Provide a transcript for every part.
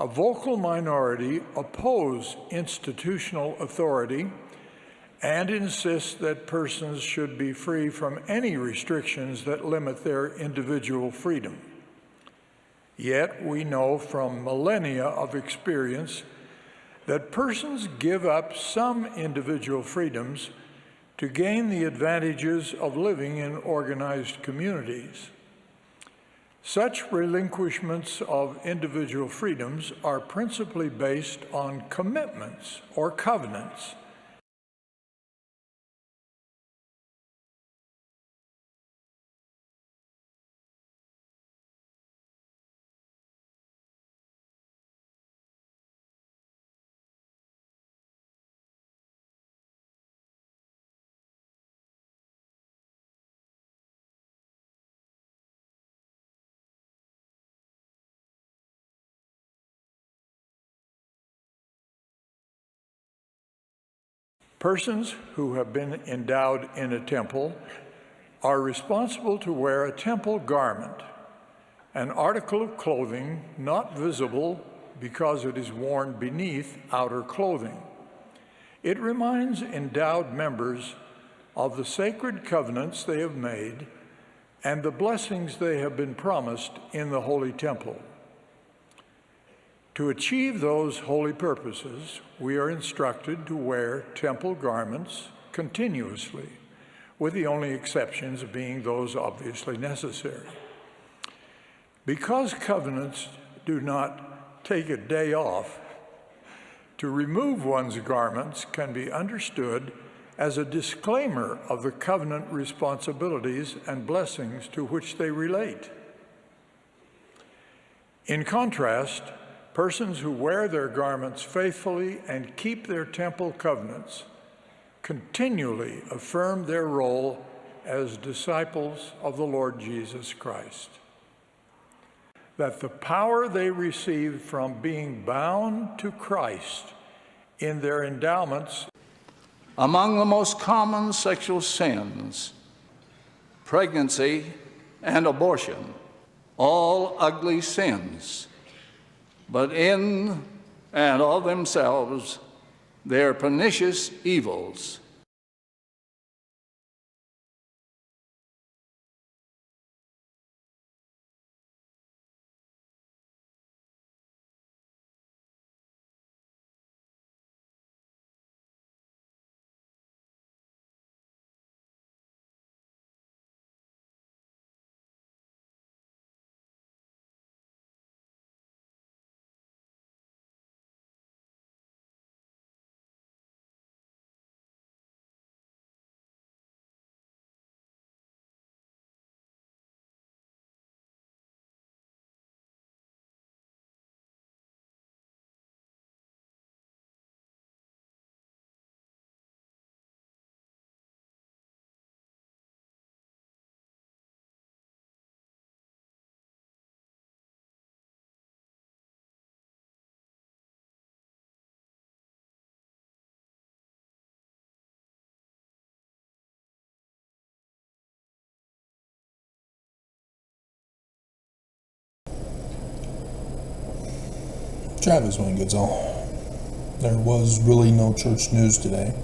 A vocal minority oppose institutional authority and insist that persons should be free from any restrictions that limit their individual freedom. Yet we know from millennia of experience that persons give up some individual freedoms to gain the advantages of living in organized communities. Such relinquishments of individual freedoms are principally based on commitments or covenants. Persons who have been endowed in a temple are responsible to wear a temple garment, an article of clothing not visible because it is worn beneath outer clothing. It reminds endowed members of the sacred covenants they have made and the blessings they have been promised in the holy temple. To achieve those holy purposes, we are instructed to wear temple garments continuously, with the only exceptions being those obviously necessary. Because covenants do not take a day off, to remove one's garments can be understood as a disclaimer of the covenant responsibilities and blessings to which they relate. In contrast, persons who wear their garments faithfully and keep their temple covenants continually affirm their role as disciples of the Lord Jesus Christ. That the power they receive from being bound to Christ in their endowments. Among the most common sexual sins, pregnancy and abortion, all ugly sins, but in and of themselves, they are pernicious evils. Travis Wayne Goodsell. There was really no church news today,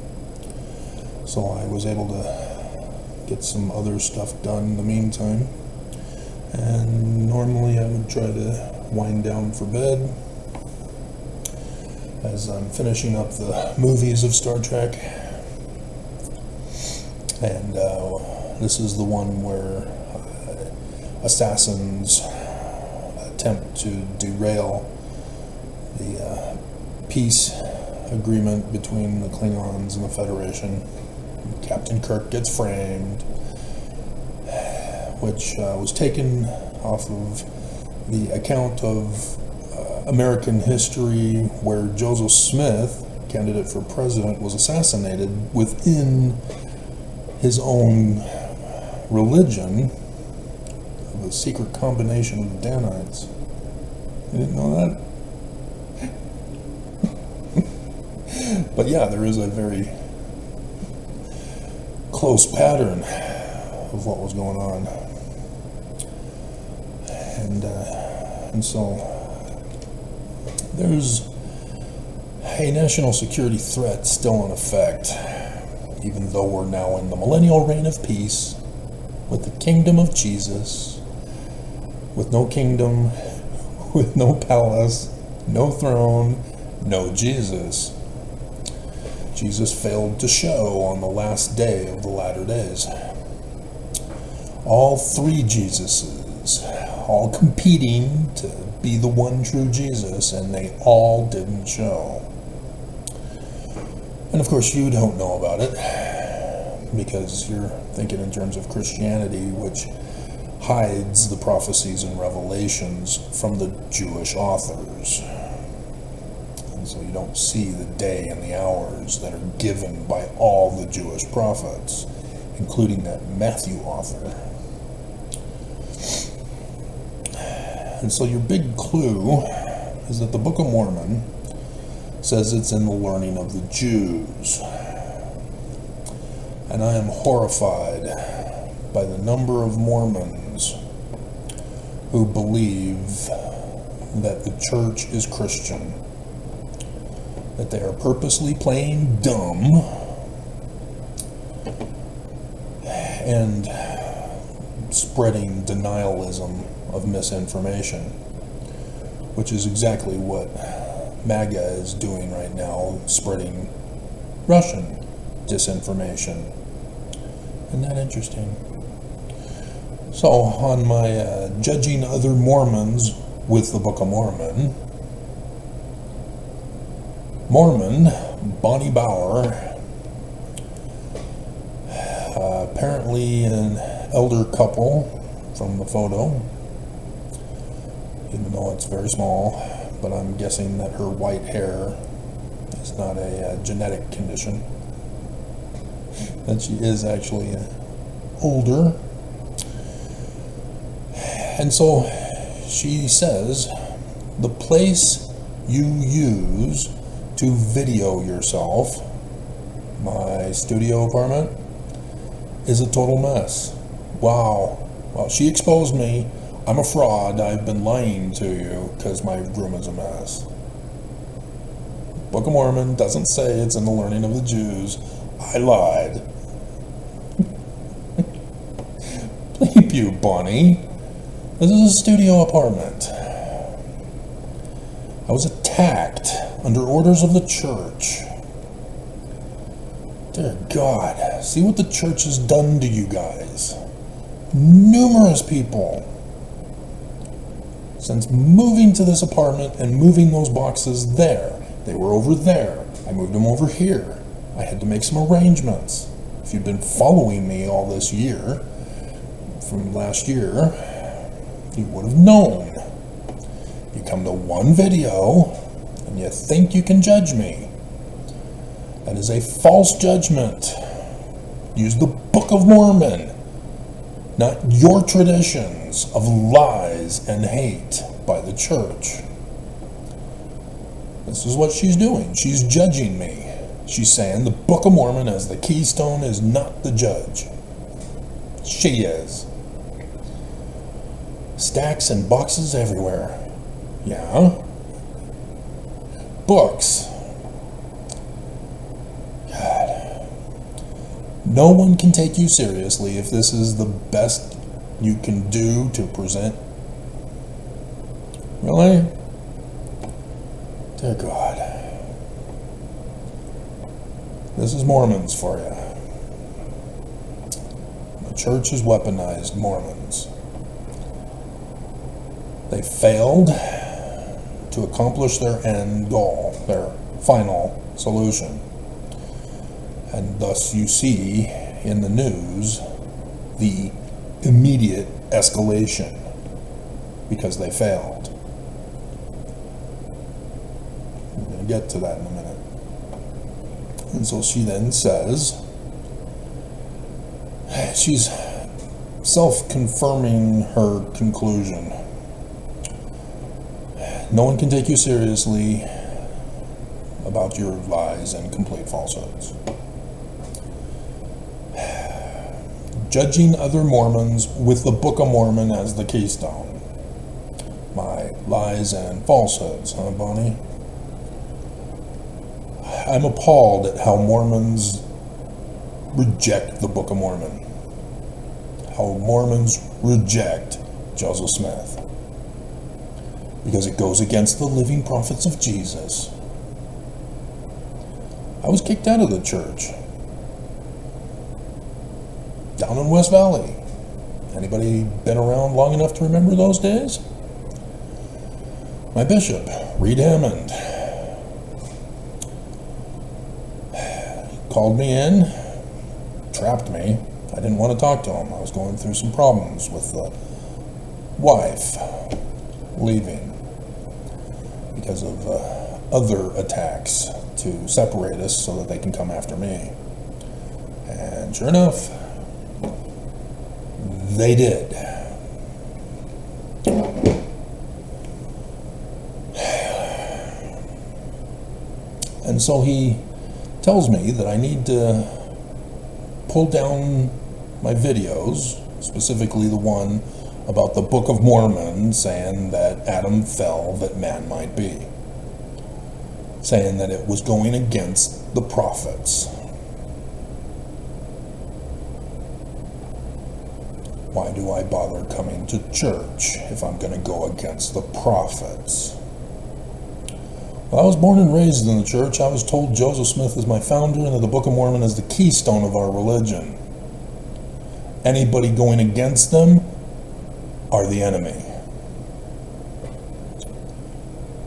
so I was able to get some other stuff done in the meantime. And normally I would try to wind down for bed as I'm finishing up the movies of Star Trek. And this is the one where assassins attempt to derail the peace agreement between the Klingons and the Federation. Captain Kirk gets framed, which was taken off of the account of American history where Joseph Smith, candidate for president, was assassinated within his own religion, the secret combination of the Danites. You didn't know that? But yeah, there is a very close pattern of what was going on. And so there's a national security threat still in effect, even though we're now in the millennial reign of peace with the kingdom of Jesus, with no kingdom, with no palace, no throne, no Jesus. Jesus failed to show on the last day of the latter days. All three Jesuses, all competing to be the one true Jesus, and they all didn't show. And of course you don't know about it, because you're thinking in terms of Christianity, which hides the prophecies and revelations from the Jewish authors. And so you don't see the day and the hours that are given by all the Jewish prophets, including that Matthew author. And so your big clue is that the Book of Mormon says it's in the learning of the Jews. And I am horrified by the number of Mormons who believe that the church is Christian, that they are purposely playing dumb and spreading denialism of misinformation, which is exactly what MAGA is doing right now, spreading Russian disinformation. Isn't that interesting? So, on my judging other Mormons with the Book of Mormon, Bonnie Bauer, apparently an elder couple from the photo, even though it's very small, but I'm guessing that her white hair is not a genetic condition, that she is actually older. And so she says the place you use to video yourself, my studio apartment, is a total mess. Wow. Well, she exposed me. I'm a fraud. I've been lying to you because my room is a mess. Book of Mormon doesn't say it's in the learning of the Jews. I lied. Bleep you, Bonnie. This is a studio apartment. I was attacked under orders of the church. Dear God, see what the church has done to you guys. Numerous people, since moving to this apartment and moving those boxes there. They were over there. I moved them over here. I had to make some arrangements. If you'd been following me all this year, from last year, you would have known. You come to one video and you think you can judge me. That is a false judgment. Use the Book of Mormon, not your traditions of lies and hate by the church. This is what she's doing. She's judging me. She's saying the Book of Mormon as the keystone is not the judge. She is. Stacks and boxes everywhere. Yeah. Books. God. No one can take you seriously if this is the best you can do to present. Really? Dear God. This is Mormons for you. The church has weaponized Mormons. They failed to accomplish their end goal, their final solution. And thus you see in the news the immediate escalation because they failed. We're going to get to that in a minute. And so she then says, she's self-confirming her conclusion. No one can take you seriously about your lies and complete falsehoods. Judging other Mormons with the Book of Mormon as the keystone. my lies and falsehoods, huh, Bonnie? I'm appalled at how Mormons reject the Book of Mormon. How Mormons reject Joseph Smith. Because it goes against the living prophets of Jesus. I was kicked out of the church. Down in West Valley. Anybody been around long enough to remember those days? My bishop, Reed Hammond, called me in, trapped me. I didn't want to talk to him. I was going through some problems with the wife leaving because of other attacks to separate us so that they can come after me. And sure enough, they did. And so he tells me that I need to pull down my videos, specifically the one about the Book of Mormon saying that Adam fell that man might be, saying that it was going against the prophets. Why do I bother coming to church if I'm going to go against the prophets? Well, I was born and raised in the church. I was told Joseph Smith is my founder and that the Book of Mormon is the keystone of our religion. Anybody going against them are the enemy.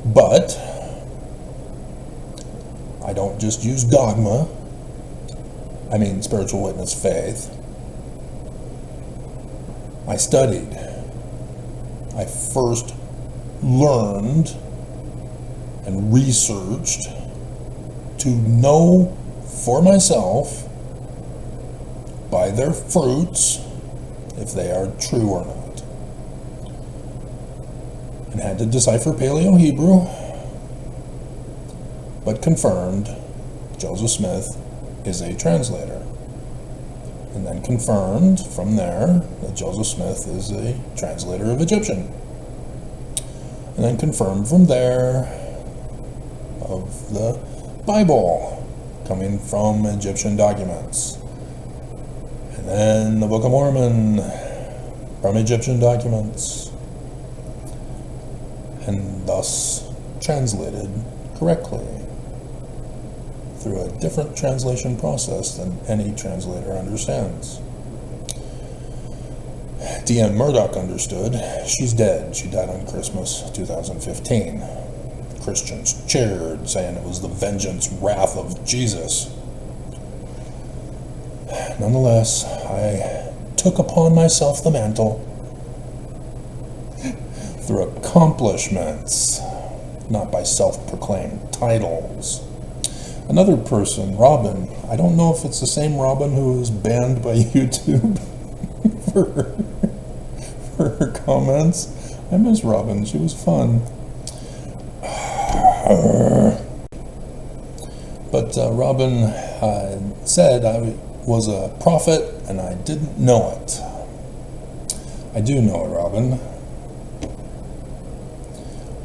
But I don't just use dogma. I mean spiritual witness faith. I studied. I first learned and researched to know for myself by their fruits if they are true or not. And had to decipher Paleo-Hebrew, but confirmed Joseph Smith is a translator. And then confirmed from there that Joseph Smith is a translator of Egyptian. And then confirmed from there of the Bible coming from Egyptian documents. And then the Book of Mormon from Egyptian documents. And thus translated correctly through a different translation process than any translator understands. D.M. Murdoch understood. She's dead. She died on Christmas 2015. Christians cheered, saying it was the vengeance wrath of Jesus. Nonetheless, I took upon myself the mantle through accomplishments, not by self-proclaimed titles. Another person, Robin, I don't know if it's the same Robin who was banned by YouTube for her comments. I miss Robin, she was fun. But Robin said I was a prophet and I didn't know it. I do know it, Robin,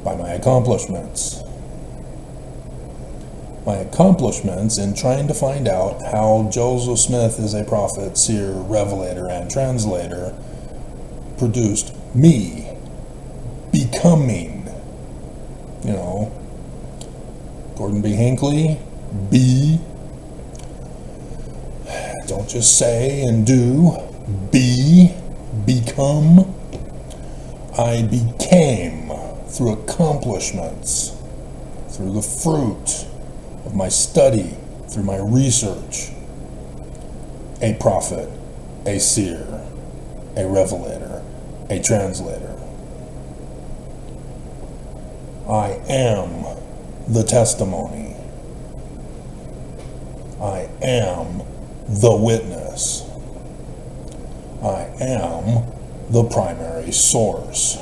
by my accomplishments. My accomplishments in trying to find out how Joseph Smith is a prophet, seer, revelator, and translator produced me becoming, Gordon B. Hinckley, be. Don't just say and do. Be, become. I became through accomplishments, through the fruit of my study, through my research, a prophet, a seer, a revelator, a translator. I am the testimony. I am the witness. I am the primary source.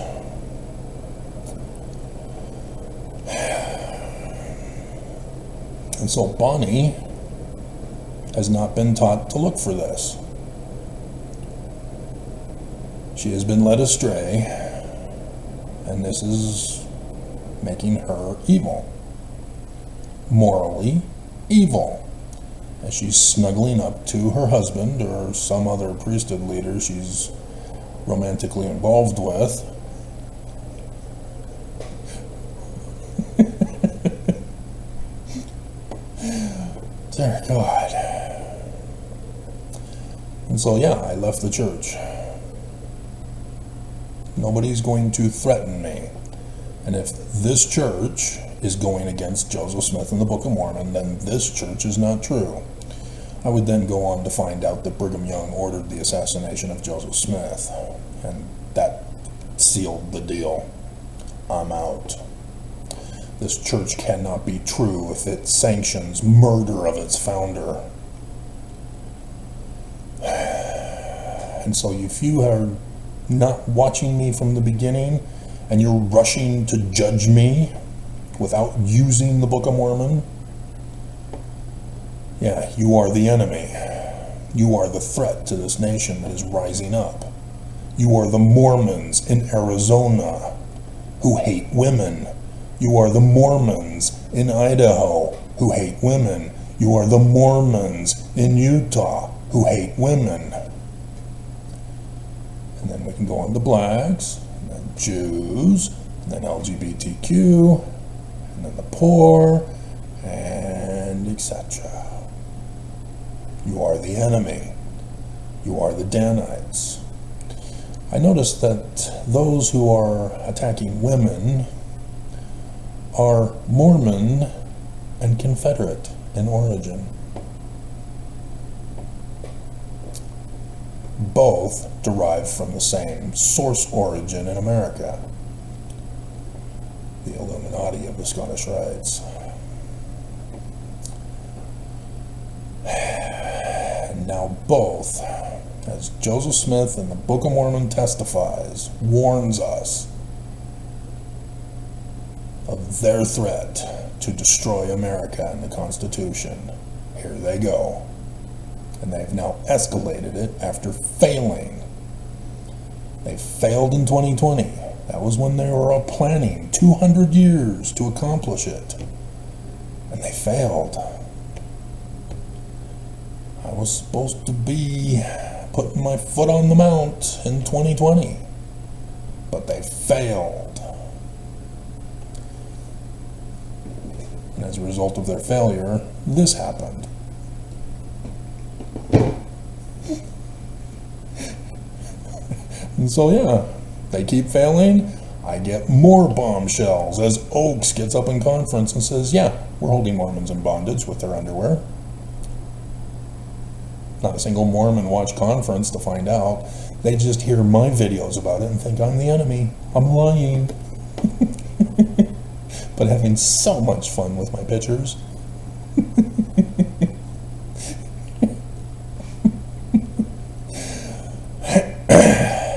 And so Bonnie has not been taught to look for this. She has been led astray And this is making her evil. Morally evil. As she's snuggling up to her husband or some other priesthood leader she's romantically involved with. Dear God. And so, yeah, I left the church. Nobody's going to threaten me. And if this church is going against Joseph Smith and the Book of Mormon, then this church is not true. I would then go on to find out that Brigham Young ordered the assassination of Joseph Smith, and that sealed the deal. I'm out. This church cannot be true if it sanctions murder of its founder. And so if you are not watching me from the beginning and you're rushing to judge me without using the Book of Mormon, yeah, you are the enemy. You are the threat to this nation that is rising up. You are the Mormons in Arizona who hate women. You are the Mormons in Idaho who hate women. You are the Mormons in Utah who hate women. And then we can go on to blacks, and then Jews, and then LGBTQ, and then the poor, and etc. You are the enemy. You are the Danites. I noticed that those who are attacking women are Mormon and Confederate in origin. Both derive from the same source origin in America, the Illuminati of the Scottish Rites. And now both, as Joseph Smith in the Book of Mormon testifies, warns us of their threat to destroy America and the Constitution. Here they go. And they've now escalated it after failing. They failed in 2020. That was when they were all planning 200 years to accomplish it. And they failed. I was supposed to be putting my foot on the mount in 2020. But they failed. And as a result of their failure, this happened. And so, yeah, they keep failing. I get more bombshells as Oaks gets up in conference and says, yeah, we're holding Mormons in bondage with their underwear. Not a single Mormon watched conference to find out. They just hear my videos about it and think I'm the enemy. I'm lying. But having so much fun with my pictures.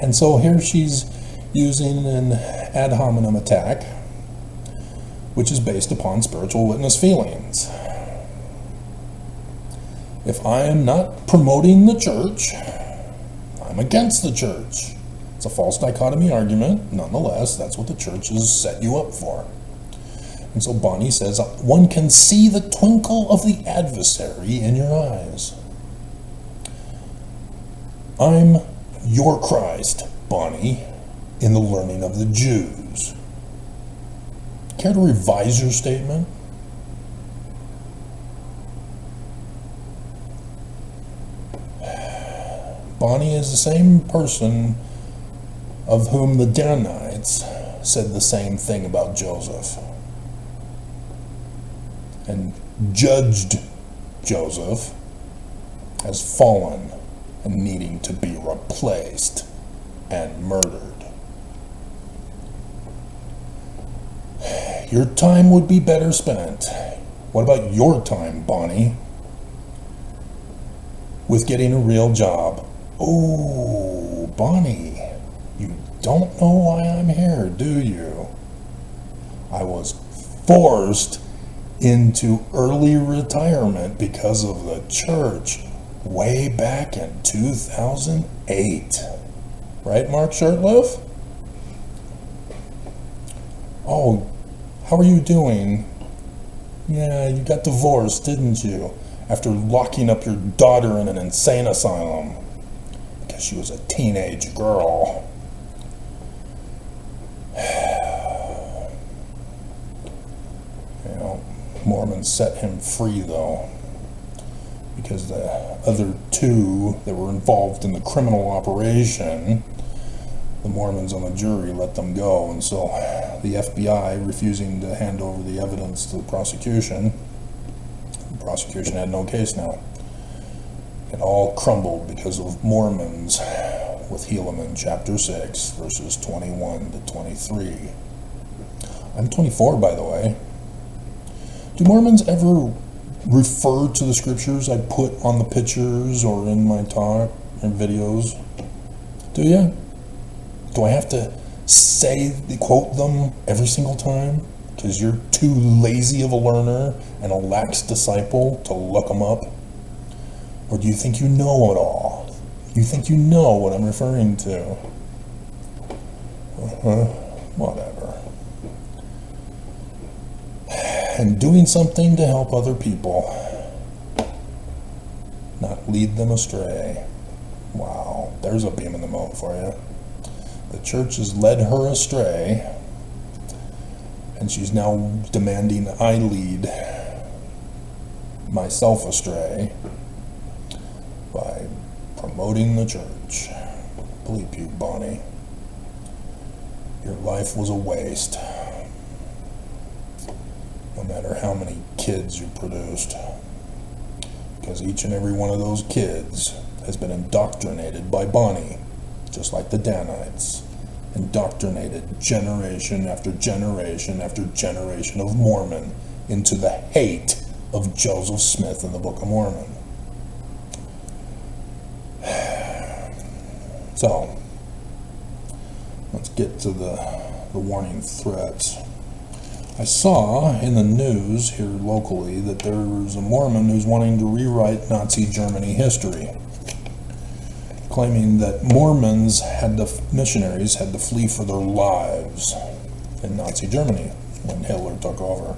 And so here she's using an ad hominem attack, which is based upon spiritual witness feelings. If I am not promoting the church, I'm against the church. It's a false dichotomy argument. Nonetheless, that's what the church has set you up for. And so Bonnie says, one can see the twinkle of the adversary in your eyes. I'm your Christ, Bonnie, in the learning of the Jews. Care to revise your statement? Bonnie is the same person of whom the Danites said the same thing about Joseph and judged Joseph as fallen and needing to be replaced and murdered. Your time would be better spent. What about your time, Bonnie? With getting a real job. Oh, Bonnie, you don't know why I'm here, do you? I was forced into early retirement because of the church way back in 2008. Right, Mark Shurtleff? Oh, how are you doing? Yeah, you got divorced, didn't you? After locking up your daughter in an insane asylum because she was a teenage girl. You know, Mormons set him free though, because the other two that were involved in the criminal operation, the Mormons on the jury let them go, and so the FBI refusing to hand over the evidence to the prosecution had no case now. It all crumbled because of Mormons with Helaman chapter 6 verses 21 to 23. I'm 24, by the way. Do Mormons ever refer to the scriptures I put on the pictures or in my talk and videos? Do you? Do I have to quote them every single time? Because you're too lazy of a learner and a lax disciple to look them up? Or do you think you know it all? You think you know what I'm referring to? Whatever. And doing something to help other people, not lead them astray. Wow, there's a beam in the moat for you. The church has led her astray, and she's now demanding I lead myself astray by promoting the church. Bleep you, Bonnie. Your life was a waste, no matter how many kids you produced, because each and every one of those kids has been indoctrinated by Bonnie, just like the Danites, indoctrinated generation after generation after generation of Mormon into the hate of Joseph Smith in the Book of Mormon. So, let's get to the warning threats. I saw in the news here locally that there's a Mormon who's wanting to rewrite Nazi Germany history, claiming that missionaries had to flee for their lives in Nazi Germany when Hitler took over.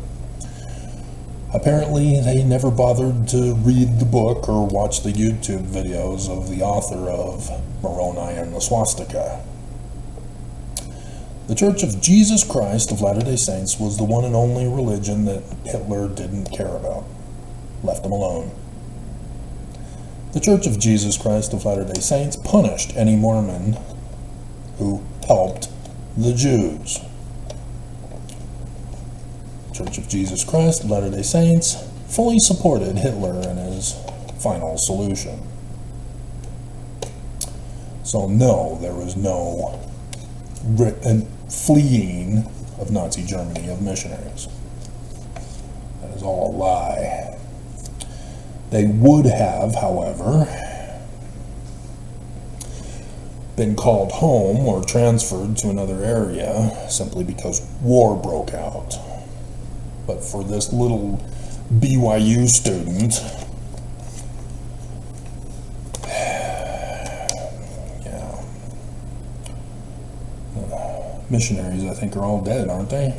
Apparently, they never bothered to read the book or watch the YouTube videos of the author of Moroni and the Swastika. The Church of Jesus Christ of Latter-day Saints was the one and only religion that Hitler didn't care about. Left him alone. The Church of Jesus Christ of Latter-day Saints punished any Mormon who helped the Jews. Church of Jesus Christ of Latter-day Saints fully supported Hitler in his final solution. So no, there was no fleeing of Nazi Germany of missionaries. That is all a lie. They would have, however, been called home or transferred to another area simply because war broke out. But for this little BYU student, missionaries, I think, are all dead, aren't they?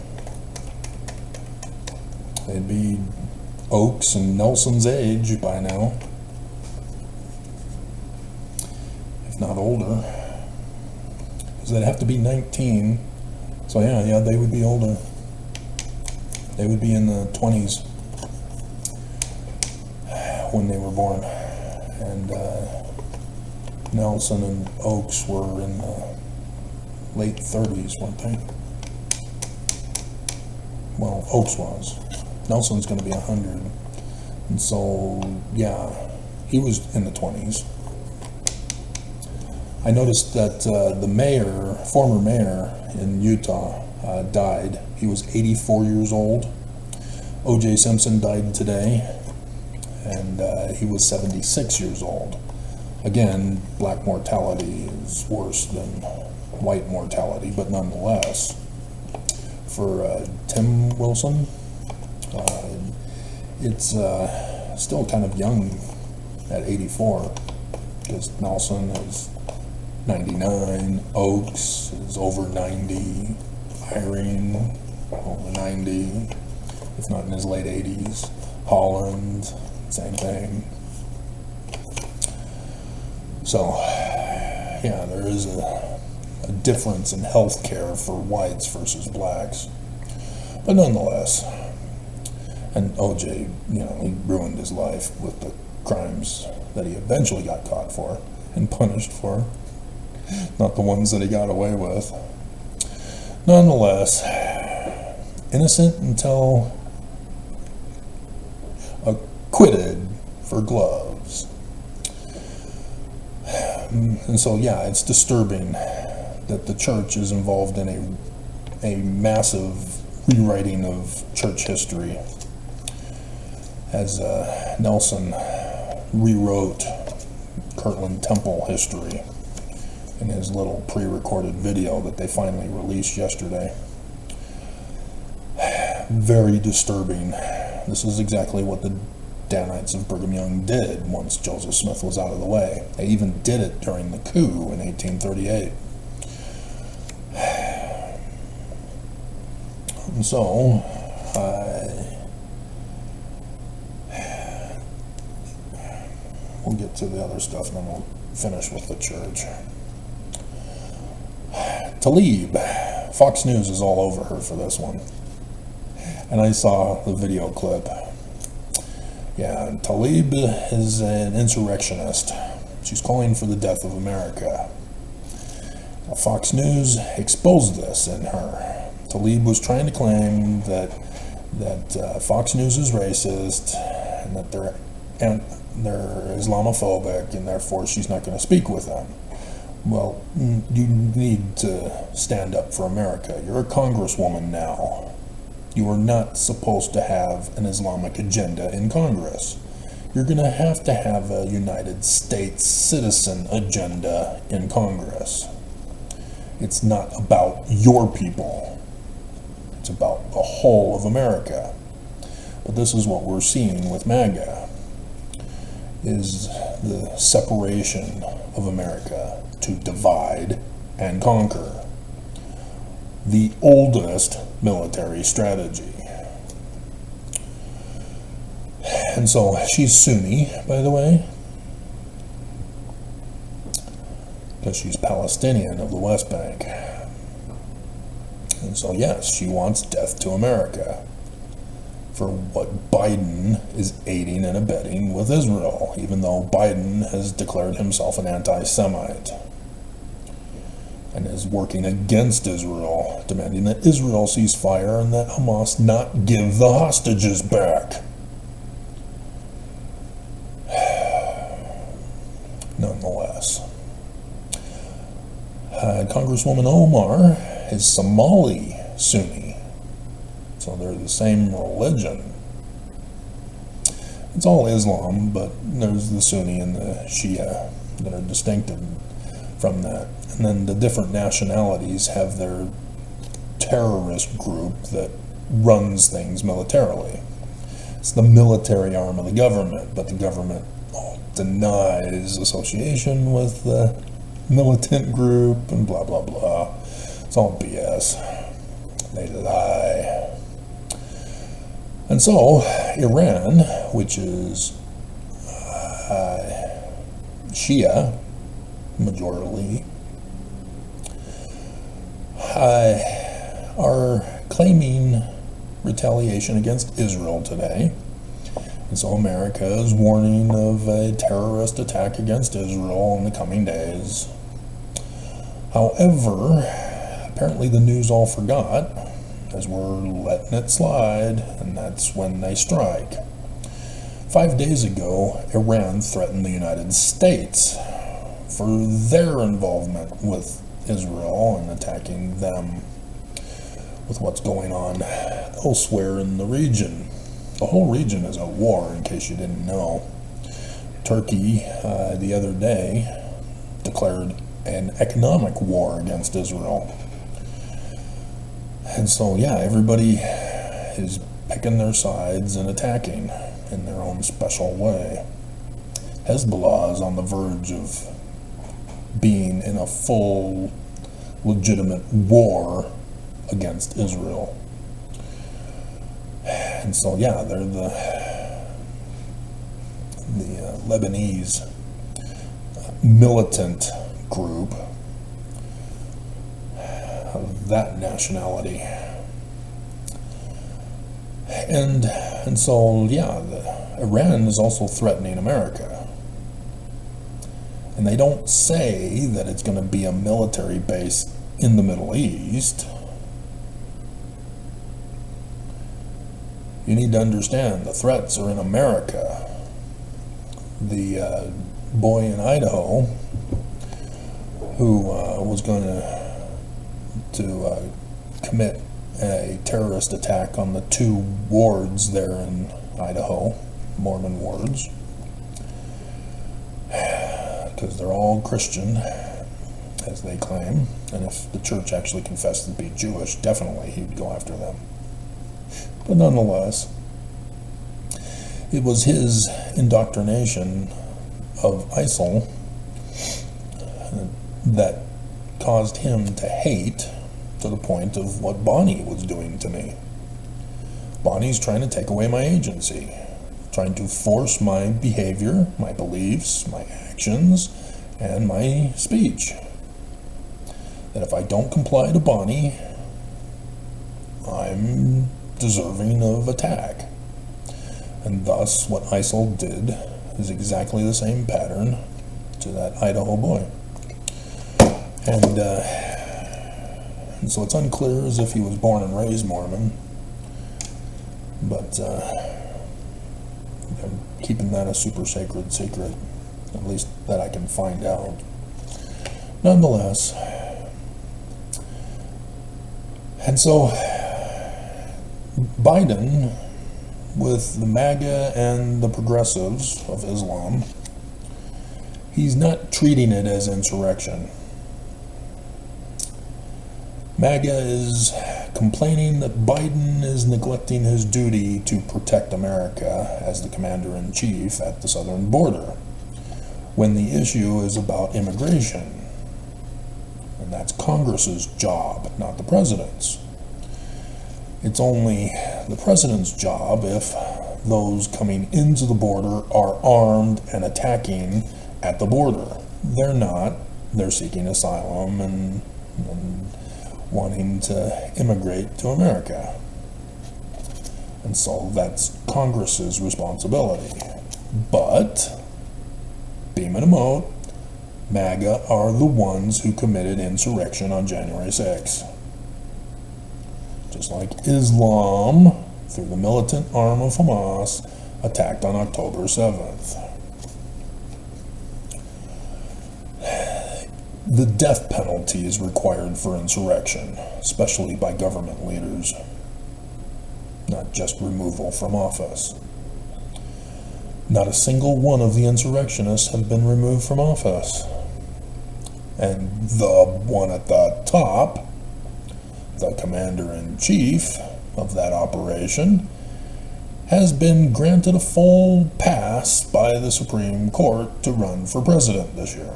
They'd be Oaks and Nelson's age by now, if not older, because they'd have to be 19. So yeah, they would be older. They would be in the 20s when they were born, and Nelson and Oaks were in the late 30s, weren't they? Well, Oaks was. Nelson's going to be 100. And so, yeah, he was in the 20s. I noticed that the former mayor in Utah, died. He was 84 years old. O.J. Simpson died today, and he was 76 years old. Again, black mortality is worse than white mortality, but nonetheless, for Tim Wilson, it's still kind of young at 84, because Nelson is 99, Oaks is over 90, Irene over 90, if not in his late 80s. Holland, same thing. So, yeah, there is a difference in health care for whites versus blacks. But nonetheless, and OJ, he ruined his life with the crimes that he eventually got caught for and punished for, not the ones that he got away with. Nonetheless, innocent until acquitted for gloves. And so, yeah, it's disturbing that the church is involved in a massive rewriting of church history, as Nelson rewrote Kirtland Temple history in his little pre-recorded video that they finally released yesterday. Very disturbing. This is exactly what the Danites of Brigham Young did once Joseph Smith was out of the way. They even did it during the coup in 1838. And so, we'll get to the other stuff and then we'll finish with the church. Talib, Fox News is all over her for this one. And I saw the video clip. Yeah, Talib is an insurrectionist. She's calling for the death of America. Now, Fox News exposed this in her. Talib was trying to claim that Fox News is racist and that they're Islamophobic, and therefore she's not going to speak with them. Well, you need to stand up for America. You're a congresswoman now. You are not supposed to have an Islamic agenda in Congress. You're going to have a United States citizen agenda in Congress. It's not about your people. It's about the whole of America. But this is what we're seeing with MAGA, is the separation of America to divide and conquer. The oldest military strategy. And so she's Sunni, by the way, because she's Palestinian of the West Bank. And so, yes, she wants death to America for what Biden is aiding and abetting with Israel, even though Biden has declared himself an anti-Semite and is working against Israel, demanding that Israel cease fire and that Hamas not give the hostages back. Nonetheless, Congresswoman Omar is Somali Sunni, so they're the same religion. It's all Islam, but there's the Sunni and the Shia that are distinctive from that. And then the different nationalities have their terrorist group that runs things militarily. It's the military arm of the government, but the government denies association with the militant group and blah, blah, blah. It's all BS. They lie. And so, Iran, which is Shia, majority, are claiming retaliation against Israel today. And so America is warning of a terrorist attack against Israel in the coming days. However, apparently the news all forgot, as we're letting it slide, and that's when they strike. 5 days ago, Iran threatened the United States for their involvement with Israel and attacking them with what's going on elsewhere in the region. The whole region is at war, in case you didn't know. Turkey, the other day, declared an economic war against Israel. And so, yeah, everybody is picking their sides and attacking in their own special way. Hezbollah is on the verge of being in a full, legitimate war against Israel. And so, yeah, they're the Lebanese militant group of that nationality. And so, yeah, Iran is also threatening America. And they don't say that it's going to be a military base in the Middle East. You need to understand the threats are in America. The boy in Idaho who was going to commit a terrorist attack on the 2 wards there in Idaho, Mormon wards, because they're all Christian, as they claim, and if the church actually confessed to be Jewish, definitely he'd go after them. But nonetheless, it was his indoctrination of ISIL that caused him to hate to the point of what Bonnie was doing to me. Bonnie's trying to take away my agency, trying to force my behavior, my beliefs, my actions, and my speech. That if I don't comply to Bonnie, I'm deserving of attack. And thus, what ISIL did is exactly the same pattern to that Idaho boy. And so it's unclear as if he was born and raised Mormon, but I'm keeping that a super sacred secret, at least that I can find out. Nonetheless, and so Biden, with the MAGA and the progressives of Islam, he's not treating it as insurrection. MAGA is complaining that Biden is neglecting his duty to protect America as the commander-in-chief at the southern border, when the issue is about immigration. And that's Congress's job, not the president's. It's only the president's job if those coming into the border are armed and attacking at the border. They're not. They're seeking asylum and wanting to immigrate to America. And so that's Congress's responsibility. But, beam and emote, MAGA are the ones who committed insurrection on January 6th. Just like Islam, through the militant arm of Hamas, attacked on October 7th. The death penalty is required for insurrection, especially by government leaders, not just removal from office. Not a single one of the insurrectionists have been removed from office. And the one at the top, the commander-in-chief of that operation, has been granted a full pass by the Supreme Court to run for president this year,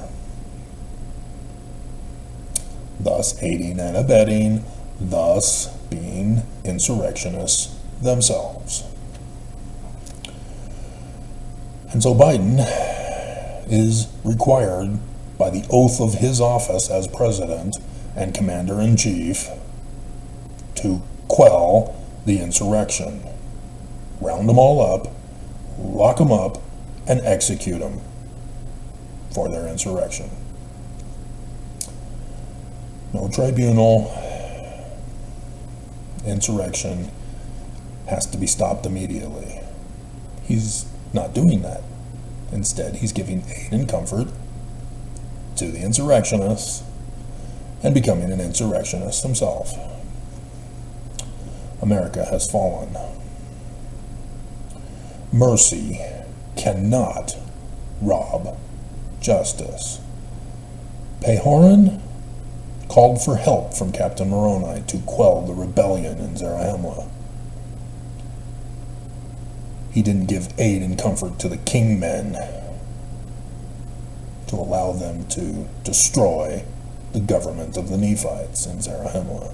thus aiding and abetting, thus being insurrectionists themselves. And so Biden is required by the oath of his office as president and commander-in-chief to quell the insurrection, round them all up, lock them up, and execute them for their insurrection. No tribunal. Insurrection has to be stopped immediately. He's not doing that. Instead, he's giving aid and comfort to the insurrectionists and becoming an insurrectionist himself. America has fallen. Mercy cannot rob justice. Pehoran called for help from Captain Moroni to quell the rebellion in Zarahemla. He didn't give aid and comfort to the kingmen to allow them to destroy the government of the Nephites in Zarahemla.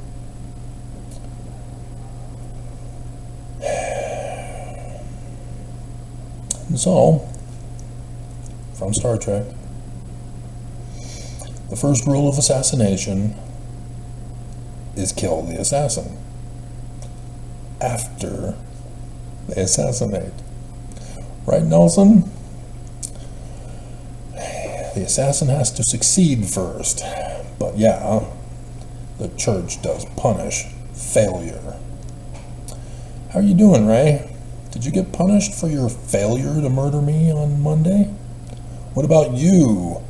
And so, from Star Trek, the first rule of assassination is kill the assassin after they assassinate. Right, Nelson? The assassin has to succeed first. But yeah, the church does punish failure. How are you doing, Ray? Did you get punished for your failure to murder me on Monday? What about you,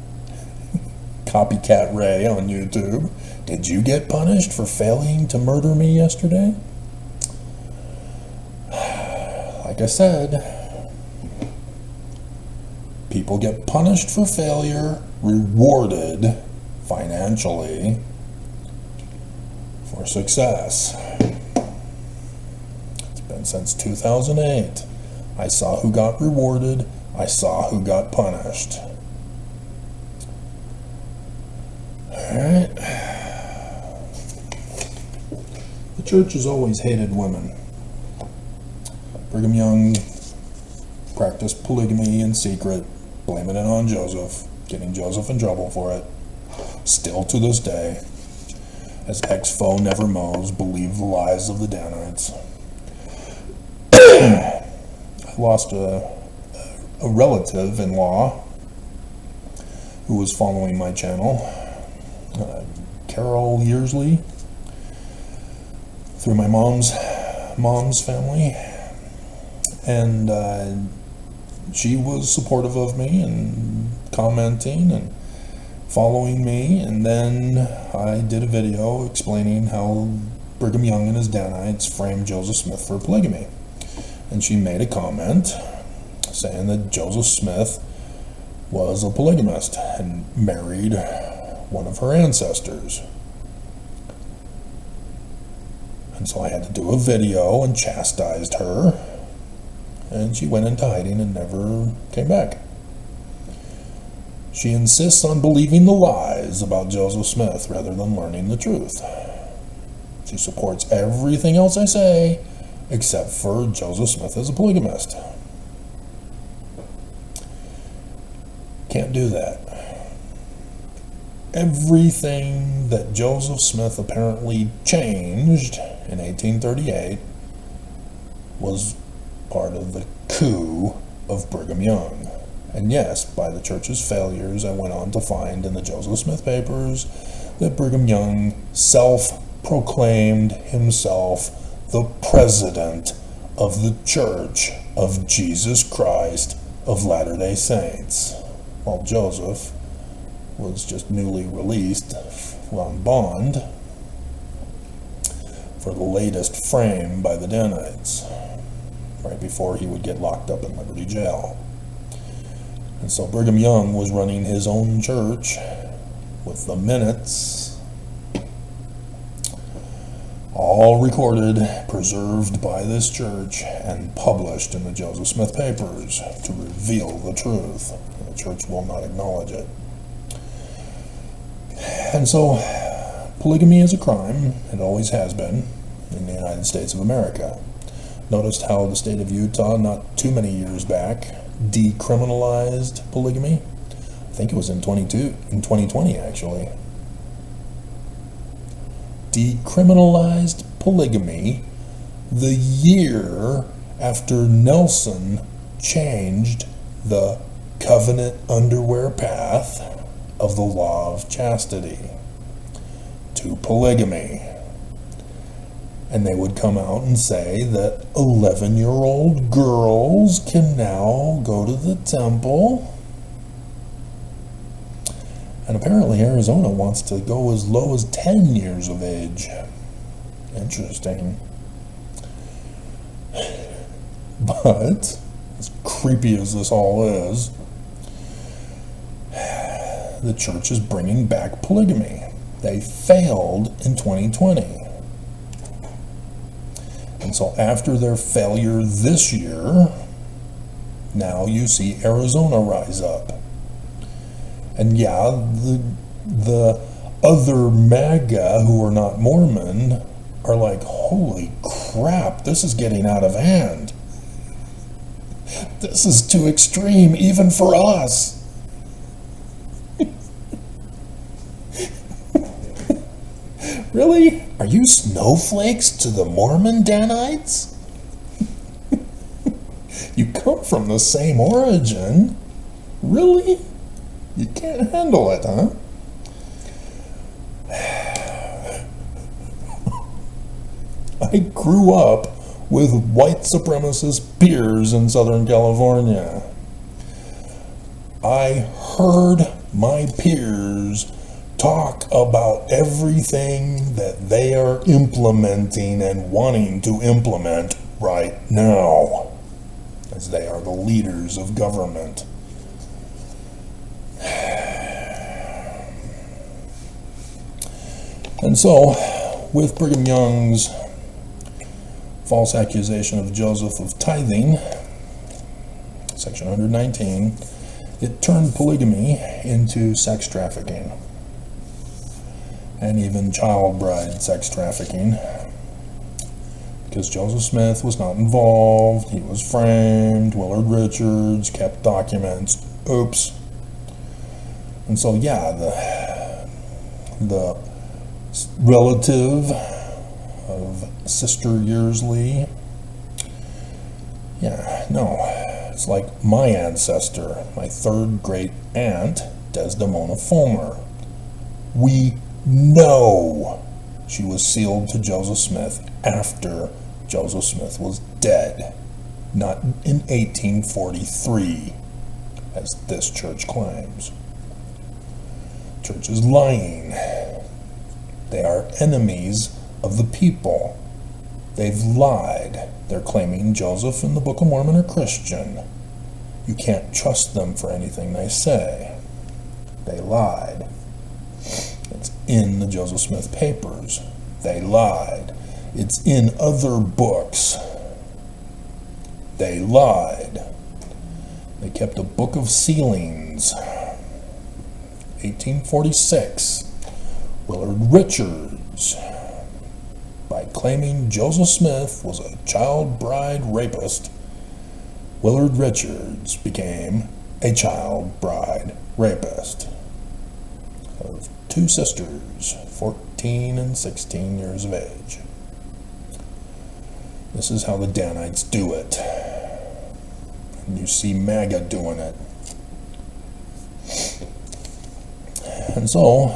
Copycat Ray on YouTube? Did you get punished for failing to murder me yesterday? Like I said, people get punished for failure, rewarded financially for success. It's been since 2008. I saw who got rewarded, I saw who got punished. Alright. The church has always hated women. Brigham Young practiced polygamy in secret, blaming it on Joseph, getting Joseph in trouble for it. Still to this day, as ex-foe never mows, believe the lies of the Danites. I lost a relative-in-law who was following my channel, Carol Yearsley, through my mom's family, and she was supportive of me and commenting and following me, and then I did a video explaining how Brigham Young and his Danites framed Joseph Smith for polygamy. And she made a comment saying that Joseph Smith was a polygamist and married one of her ancestors. And so I had to do a video and chastised her, and she went into hiding and never came back. She insists on believing the lies about Joseph Smith rather than learning the truth. She supports everything else I say except for Joseph Smith as a polygamist. Can't do that. Everything that Joseph Smith apparently changed in 1838 was part of the coup of Brigham Young. And yes, by the church's failures, I went on to find in the Joseph Smith papers that Brigham Young self-proclaimed himself the president of the Church of Jesus Christ of Latter-day Saints, while Joseph was just newly released on bond for the latest frame by the Danites, right before he would get locked up in Liberty Jail. And so Brigham Young was running his own church with the minutes all recorded, preserved by this church, and published in the Joseph Smith papers to reveal the truth. And the church will not acknowledge it. And so polygamy is a crime. It always has been in the United States of America. Noticed how the state of Utah, not too many years back, decriminalized polygamy. I think it was in 2020 actually. Decriminalized polygamy the year after Nelson changed the covenant underwear path of the law of chastity to polygamy. And they would come out and say that 11-year-old girls can now go to the temple. And apparently Arizona wants to go as low as 10 years of age. Interesting. But, as creepy as this all is, the church is bringing back polygamy. They failed in 2020. And so after their failure this year, now you see Arizona rise up. And yeah, the other MAGA who are not Mormon are like, holy crap, this is getting out of hand. This is too extreme, even for us. Really? Are you snowflakes to the Mormon Danites? You come from the same origin. Really? You can't handle it, huh? I grew up with white supremacist peers in Southern California. I heard my peers talk about everything that they are implementing and wanting to implement right now, as they are the leaders of government. And so, with Brigham Young's false accusation of Joseph of tithing, section 119, it turned polygamy into sex trafficking, and even child bride sex trafficking, because Joseph Smith was not involved. He was framed. Willard Richards kept documents. Oops. And so, yeah, the relative of Sister Yearsley, yeah, no, it's like my ancestor, my third great aunt, Desdemona Fulmer. We know she was sealed to Joseph Smith after Joseph Smith was dead, not in 1843, as this church claims. Church is lying. They are enemies of the people. They've lied. They're claiming Joseph and the Book of Mormon are Christian. You can't trust them for anything they say. They lied. It's in the Joseph Smith papers. They lied. It's in other books. They lied. They kept a book of sealings. 1846. Willard Richards, by claiming Joseph Smith was a child bride rapist, Willard Richards became a child bride rapist of two sisters, 14 and 16 years of age. This is how the Danites do it. And you see MAGA doing it. And so,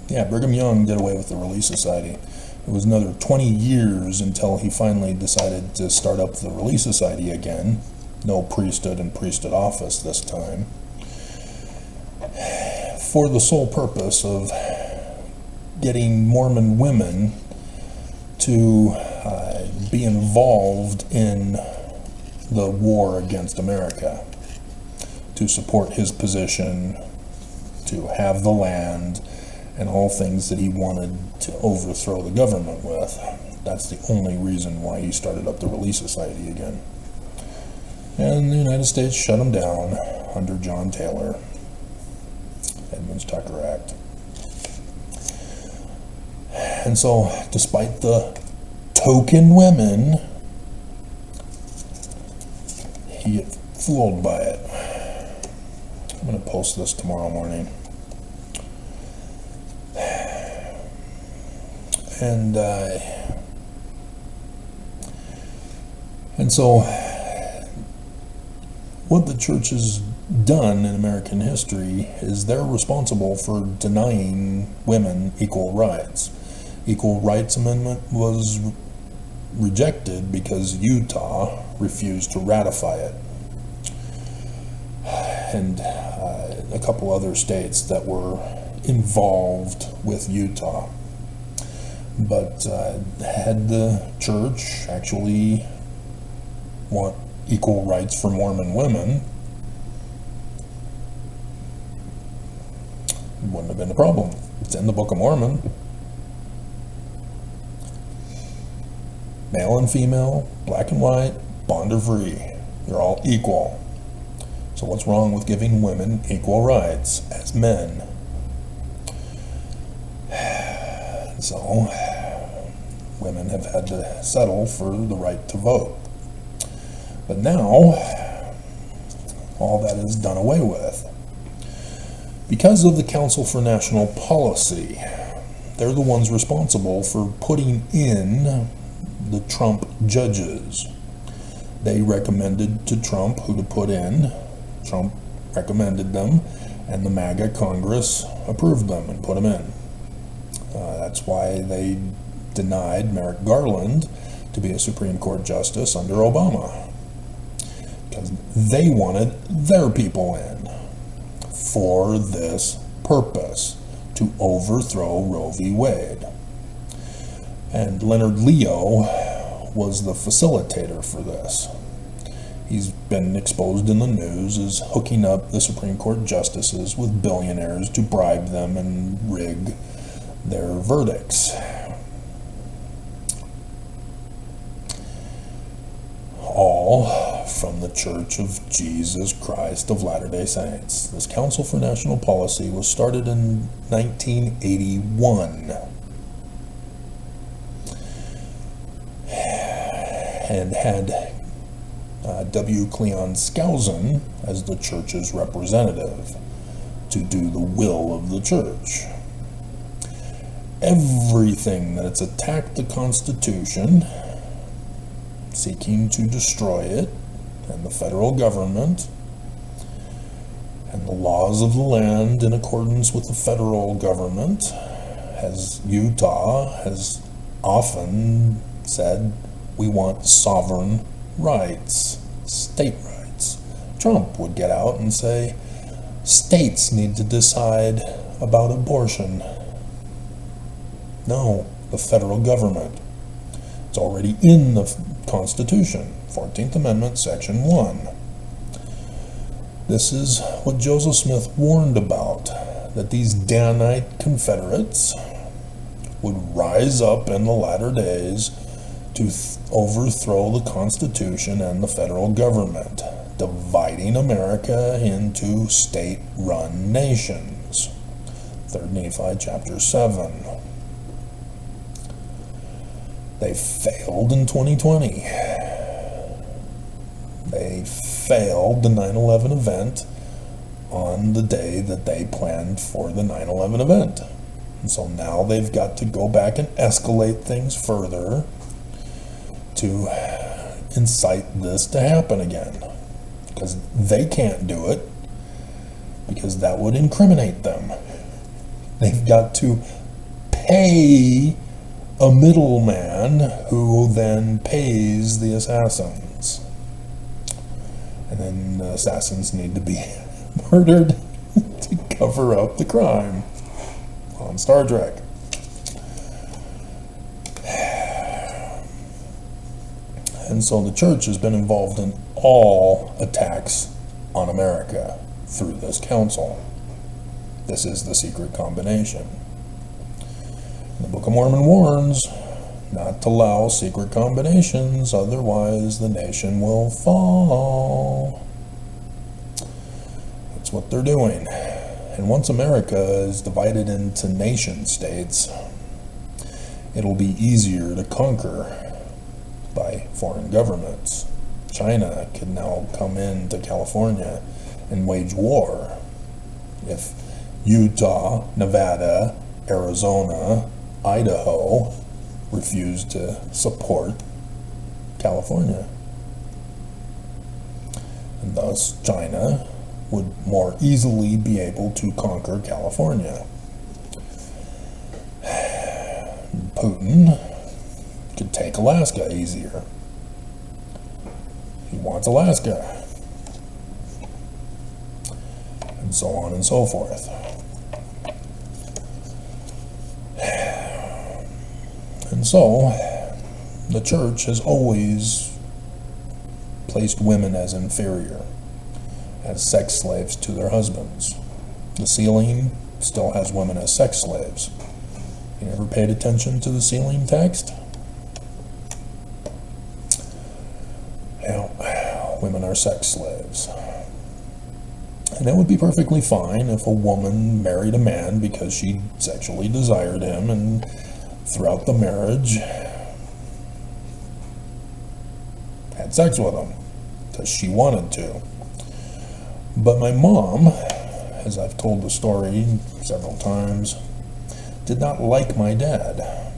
yeah, Brigham Young did away with the Relief Society. It was another 20 years until he finally decided to start up the Relief Society again. No priesthood and priesthood office this time. For the sole purpose of getting Mormon women to be involved in the war against America, to support his position, to have the land, and all things that he wanted to overthrow the government with. That's the only reason why he started up the Relief Society again. And the United States shut him down under John Taylor, Edmunds-Tucker Act. And so, despite the token women, he get fooled by it. I'm going to post this tomorrow morning. And so what the church has done in American history is they're responsible for denying women equal rights. Equal Rights Amendment was rejected because Utah refused to ratify it. And a couple other states that were involved with Utah. But had the church actually want equal rights for Mormon women, it wouldn't have been a problem. It's in the Book of Mormon. Male and female, black and white, bond or free. You're all equal. So what's wrong with giving women equal rights as men? So women have had to settle for the right to vote. But now, all that is done away with. Because of the Council for National Policy, they're the ones responsible for putting in the Trump judges. They recommended to Trump who to put in. Trump recommended them, and the MAGA Congress approved them and put them in. That's why they denied Merrick Garland to be a Supreme Court justice under Obama, because they wanted their people in for this purpose, to overthrow Roe v. Wade. And Leonard Leo was the facilitator for this. He's been exposed in the news as hooking up the Supreme Court justices with billionaires to bribe them and rig their verdicts. All from the Church of Jesus Christ of Latter-day Saints. This Council for National Policy was started in 1981 and had W. Cleon Skousen as the church's representative to do the will of the church. Everything that it's attacked the Constitution, seeking to destroy it, and the federal government, and the laws of the land in accordance with the federal government, as Utah has often said, we want sovereign rights, state rights. Trump would get out and say, states need to decide about abortion. No, the federal government. It's already in the Constitution, 14th Amendment, Section 1. This is what Joseph Smith warned about, that these Danite Confederates would rise up in the latter days to overthrow the Constitution and the federal government, dividing America into state-run nations. 3rd Nephi chapter 7. They failed in 2020. They failed the 9/11 event on the day that they planned for the 9/11 event. And so now they've got to go back and escalate things further to incite this to happen again. Because they can't do it, because that would incriminate them. They've got to pay a middleman who then pays the assassins. And then the assassins need to be murdered to cover up the crime on Star Trek. And so the church has been involved in all attacks on America through this council. This is the secret combination. The Book of Mormon warns not to allow secret combinations, otherwise the nation will fall. That's what they're doing. And once America is divided into nation states, it'll be easier to conquer by foreign governments. China can now come into California and wage war if Utah, Nevada, Arizona, Idaho refuse to support California. And thus China would more easily be able to conquer California. Putin could take Alaska easier. He wants Alaska. And so on and so forth. And so, the church has always placed women as inferior, as sex slaves to their husbands. The sealing still has women as sex slaves. You ever paid attention to the sealing text? Yeah, women are sex slaves. And it would be perfectly fine if a woman married a man because she sexually desired him, and throughout the marriage had sex with him. because she wanted to. But my mom, as I've told the story several times, did not like my dad.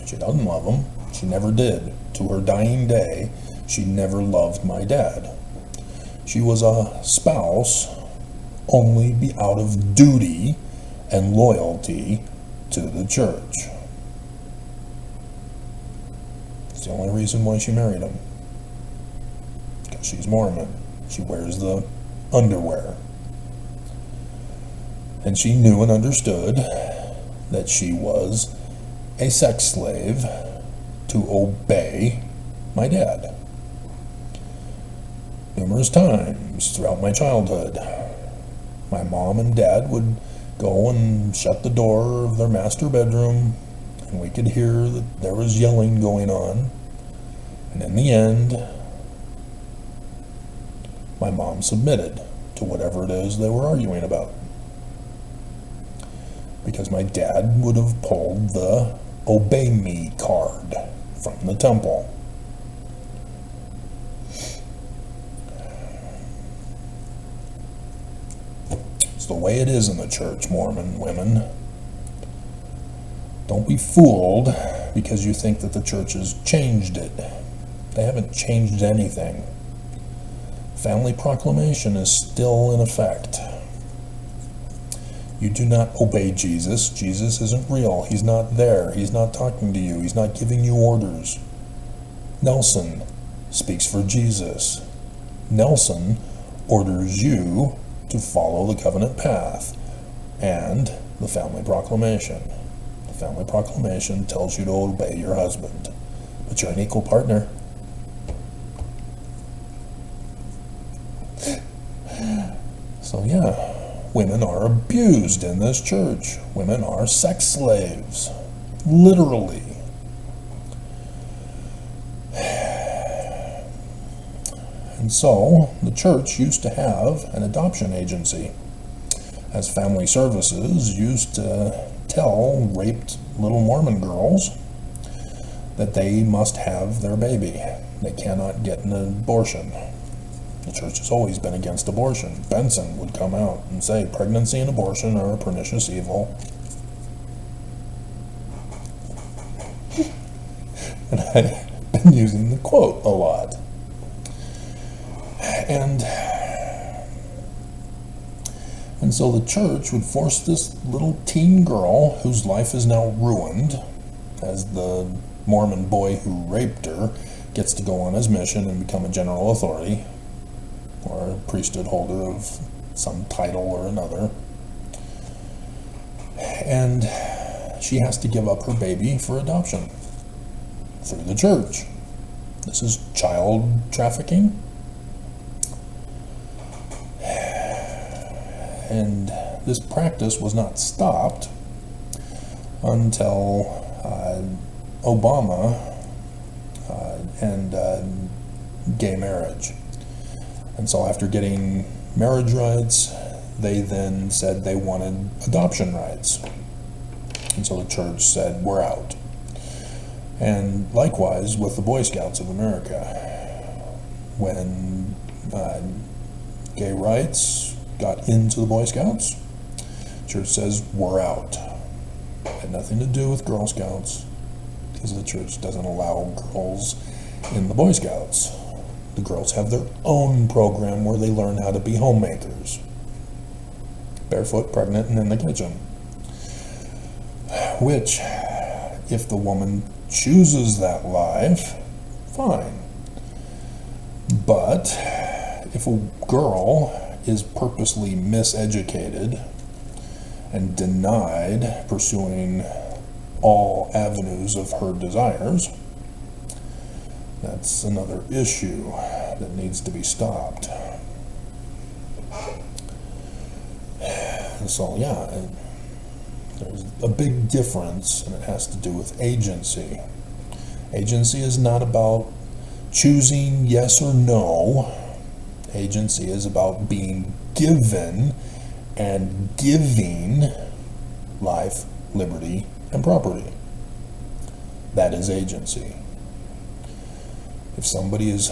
She doesn't love him. She never did. To her dying day, she never loved my dad. She was a spouse only be out of duty and loyalty to the church. It's the only reason why she married him. Because she's Mormon. She wears the underwear. And she knew and understood that she was a sex slave to obey my dad. Numerous times throughout my childhood, my mom and dad would go and shut the door of their master bedroom, and we could hear that there was yelling going on. And in the end, my mom submitted to whatever it is they were arguing about. Because my dad would have pulled the obey me card from the temple. It's the way it is in the church, Mormon women. Don't be fooled because you think that the church has changed it. They haven't changed anything. Family proclamation is still in effect. You do not obey Jesus. Jesus isn't real. He's not there. He's not talking to you. He's not giving you orders. Nelson speaks for Jesus. Nelson orders you to follow the covenant path and the family proclamation. The family proclamation tells you to obey your husband, but you're an equal partner. So yeah. Women are abused in this church. Women are sex slaves. Literally. And so, the church used to have an adoption agency, as family services used to tell raped little Mormon girls that they must have their baby. They cannot get an abortion. The church has always been against abortion. Benson would come out and say pregnancy and abortion are a pernicious evil. And I've been using the quote a lot. And so the church would force this little teen girl, whose life is now ruined, as the Mormon boy who raped her gets to go on his mission and become a general authority, or a priesthood holder of some title or another. And she has to give up her baby for adoption through the church. This is child trafficking. And this practice was not stopped until Obama and gay marriage. And so after getting marriage rights, they then said they wanted adoption rights. And so the church said, we're out. And likewise with the Boy Scouts of America. When gay rights got into the Boy Scouts, the church says, we're out. Had nothing to do with Girl Scouts, because the church doesn't allow girls in the Boy Scouts. The girls have their own program where they learn how to be homemakers. Barefoot, pregnant, and in the kitchen. Which, if the woman chooses that life, fine. But if a girl is purposely miseducated and denied pursuing all avenues of her desires, that's another issue that needs to be stopped. And so, yeah, there's a big difference, and it has to do with agency. Agency is not about choosing yes or no. Agency is about being given and giving life, liberty, and property. That is agency. If somebody is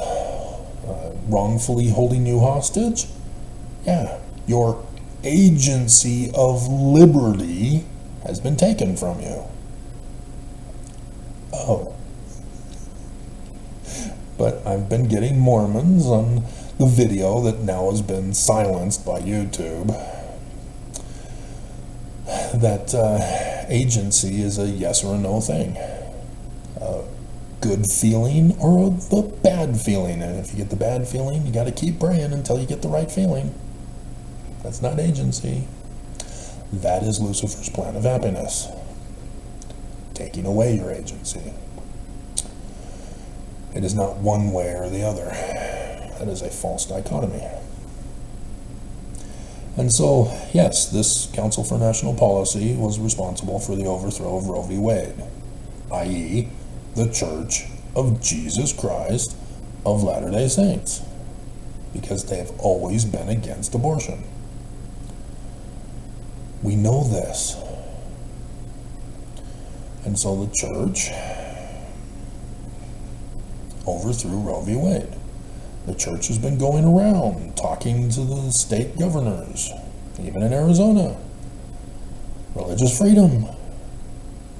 wrongfully holding you hostage? Yeah, your agency of liberty has been taken from you. Oh. But I've been getting Mormons on the video that now has been silenced by YouTube that agency is a yes or a no thing. A good feeling or the bad feeling. And if you get the bad feeling, you got to keep praying until you get the right feeling. That's not agency. That is Lucifer's plan of happiness. Taking away your agency. It is not one way or the other. That is a false dichotomy. And so, yes, this Council for National Policy was responsible for the overthrow of Roe v. Wade, i.e., the Church of Jesus Christ of Latter-day Saints, because they have always been against abortion. We know this. And so the church overthrew Roe v. Wade. The church has been going around talking to the state governors, even in Arizona. Religious freedom.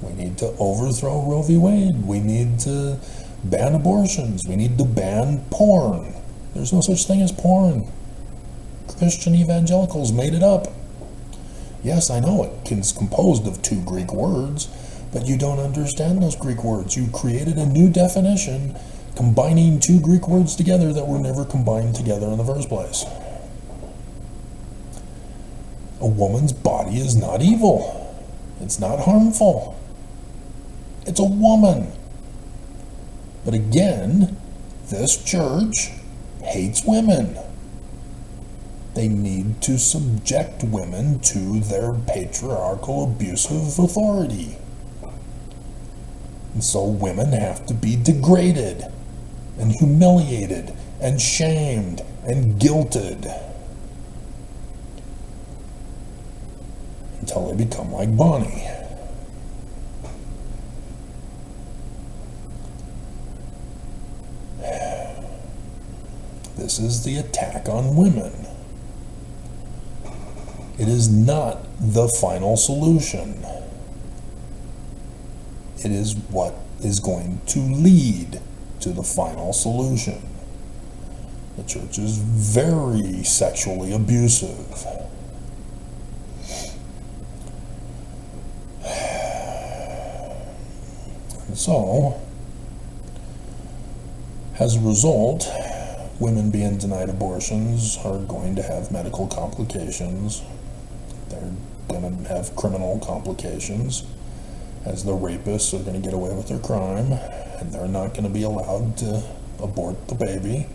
We need to overthrow Roe v. Wade. We need to ban abortions. We need to ban porn. There's no such thing as porn. Christian evangelicals made it up. Yes, I know it's composed of 2 Greek words, but you don't understand those Greek words. You created a new definition combining 2 Greek words together that were never combined together in the first place. A woman's body is not evil. It's not harmful. It's a woman. But again, this church hates women. They need to subject women to their patriarchal abusive authority. And so women have to be degraded and humiliated and shamed and guilted until they become like Bonnie. This is the attack on women. It is not the final solution. It is what is going to lead to the final solution. The church is very sexually abusive. And so, as a result, women being denied abortions are going to have medical complications. They're going to have criminal complications, as the rapists are going to get away with their crime, and they're not going to be allowed to abort the baby.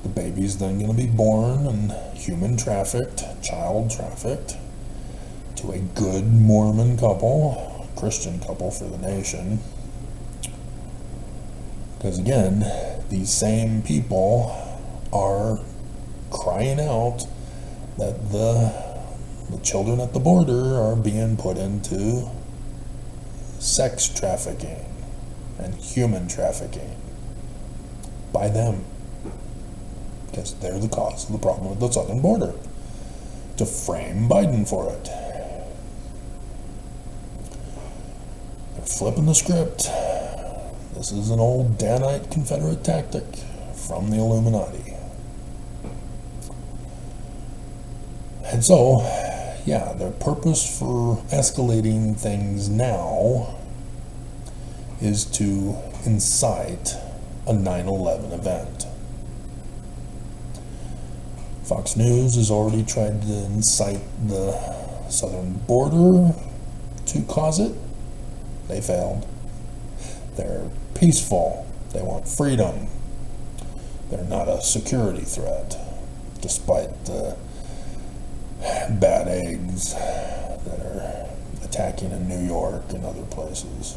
The baby's then going to be born and human trafficked, child trafficked, to a good Mormon couple, Christian couple for the nation. Because again, these same people are crying out that the children at the border are being put into sex trafficking and human trafficking by them, because they're the cause of the problem with the southern border, to frame Biden for it. They're flipping the script. This is an old Danite Confederate tactic from the Illuminati. And so, yeah, their purpose for escalating things now is to incite a 9/11 event. Fox News has already tried to incite the southern border to cause it. They failed. They're peaceful. They want freedom. They're not a security threat, despite the bad eggs that are attacking in New York and other places.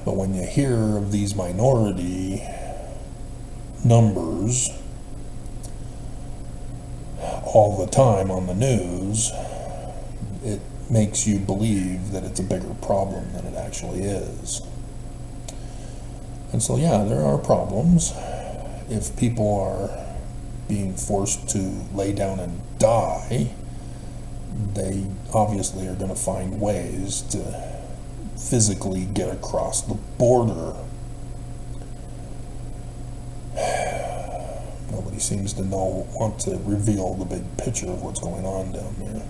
But when you hear of these minority numbers all the time on the news, it makes you believe that it's a bigger problem than it actually is. And so, yeah, there are problems. If people are being forced to lay down and die, they obviously are going to find ways to physically get across the border. Nobody seems to want to reveal the big picture of what's going on down there.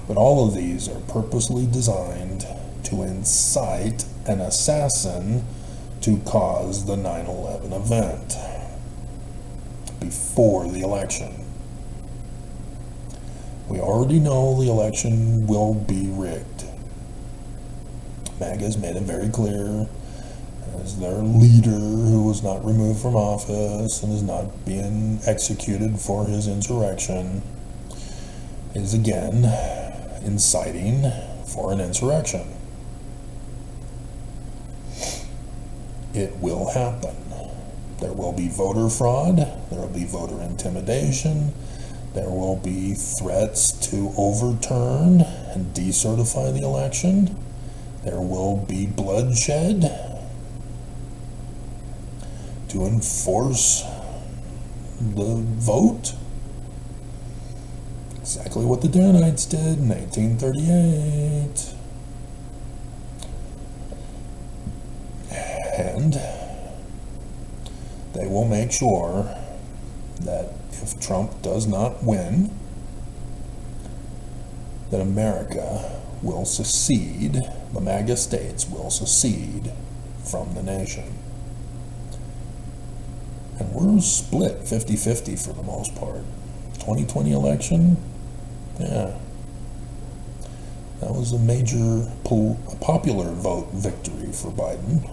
But all of these are purposely designed to incite an assassin to cause the 9/11 event before the election. We already know the election will be rigged. MAGA has made it very clear, as their leader, who was not removed from office and is not being executed for his insurrection, is again inciting for an insurrection. It will happen. There will be voter fraud, there will be voter intimidation, there will be threats to overturn and decertify the election, there will be bloodshed to enforce the vote. Exactly what the Danites did in 1838. And they will make sure that if Trump does not win, that America will secede, the MAGA states will secede from the nation. And we're split 50-50 for the most part. 2020 election, yeah, that was a major popular vote victory for Biden.